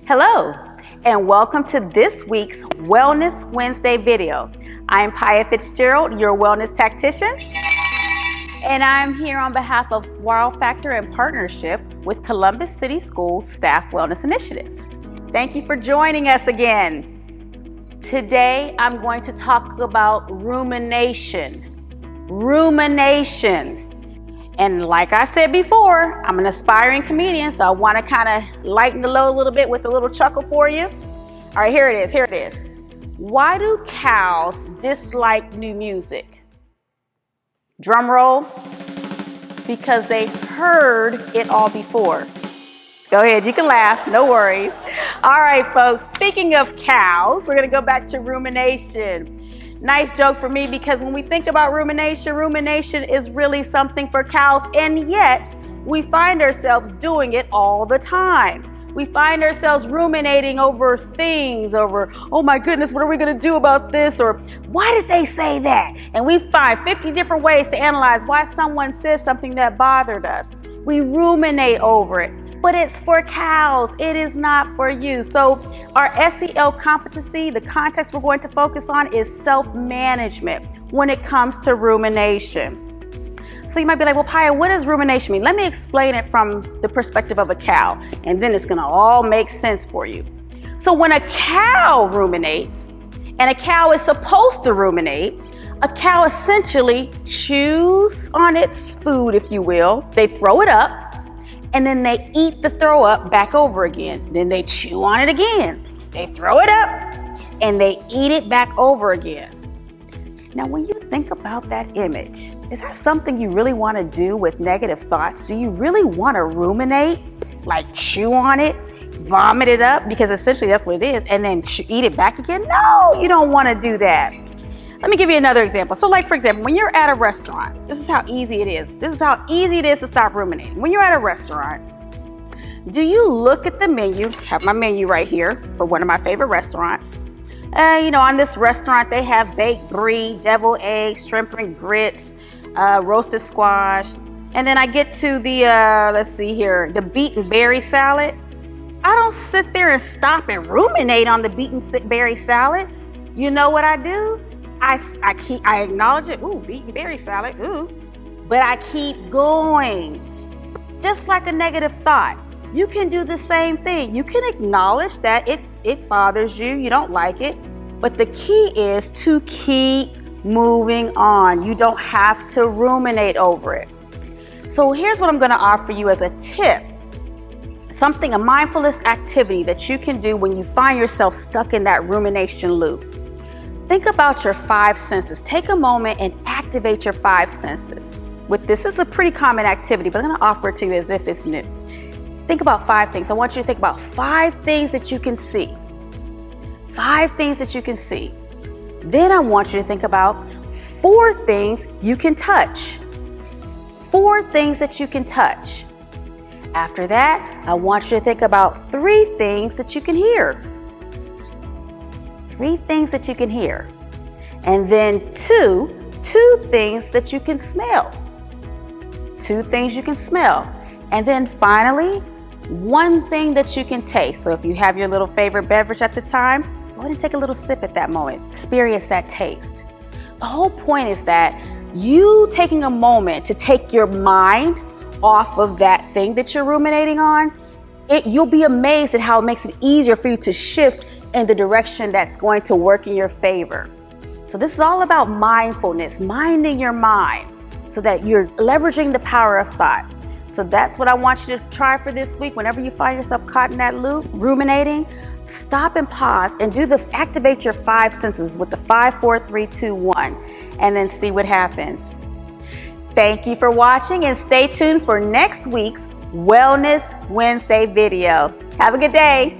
Hello, and welcome to this week's Wellness Wednesday video. I'm Pia Fitzgerald, your wellness tactician, and I'm here on behalf of WowwFactor in partnership with Columbus City Schools Staff Wellness Initiative. Thank you for joining us again. Today, I'm going to talk about rumination. Rumination. And like I said before, I'm an aspiring comedian, so I want to kind of lighten the load a little bit with a little chuckle for you. All right, here it is. Why do cows dislike new music? Drum roll. Because they heard it all before. Go ahead, you can laugh, no worries. All right, folks, speaking of cows, we're going to go back to rumination. Nice joke for me, because when we think about rumination is really something for cows, and yet we find ourselves doing it all the time. We find ourselves ruminating over things, oh my goodness, what are we going to do about this? Or why did they say that? And we find 50 different ways to analyze why someone says something that bothered us. We ruminate over it. But it's for cows, it is not for you. So our SEL competency, the context we're going to focus on is self-management when it comes to rumination. So you might be like, well, Pia, what does rumination mean? Let me explain it from the perspective of a cow, and then it's gonna all make sense for you. So when a cow ruminates, and a cow is supposed to ruminate, a cow essentially chews on its food, if you will. They throw it up, and then they eat the throw up back over again. Then they chew on it again. They throw it up and they eat it back over again. Now, when you think about that image, is that something you really want to do with negative thoughts? Do you really want to ruminate, like chew on it, vomit it up? Because essentially that's what it is, and then eat it back again? No, you don't want to do that. Let me give you another example. So like, for example, when you're at a restaurant, this is how easy it is. This is how easy it is to stop ruminating. When you're at a restaurant, do you look at the menu? I have my menu right here for one of my favorite restaurants. On this restaurant, they have baked brie, deviled eggs, shrimp and grits, roasted squash. And then I get to the, the beet and berry salad. I don't sit there and stop and ruminate on the beet and berry salad. You know what I do? I acknowledge it, ooh, beet and berry salad, ooh, but I keep going. Just like a negative thought, you can do the same thing. You can acknowledge that it bothers you, you don't like it, but the key is to keep moving on. You don't have to ruminate over it. So here's what I'm gonna offer you as a tip. A mindfulness activity that you can do when you find yourself stuck in that rumination loop. Think about your 5 senses. Take a moment and activate your 5 senses. This is a pretty common activity, but I'm going to offer it to you as if it's new. Think about 5 things. I want you to think about 5 things that you can see. 5 things that you can see. Then I want you to think about 4 things you can touch. 4 things that you can touch. After that, I want you to think about 3 things that you can hear. 3 things that you can hear. And then two things that you can smell. 2 things you can smell. And then finally, 1 thing that you can taste. So if you have your little favorite beverage at the time, go ahead and take a little sip at that moment. Experience that taste. The whole point is that you taking a moment to take your mind off of that thing that you're ruminating on, you'll be amazed at how it makes it easier for you to shift in the direction that's going to work in your favor. So this is all about mindfulness, minding your mind so that you're leveraging the power of thought. So that's what I want you to try for this week. Whenever you find yourself caught in that loop, ruminating, stop and pause and activate your 5 senses with the 5, 4, 3, 2, 1, and then see what happens. Thank you for watching, and stay tuned for next week's Wellness Wednesday video. Have a good day.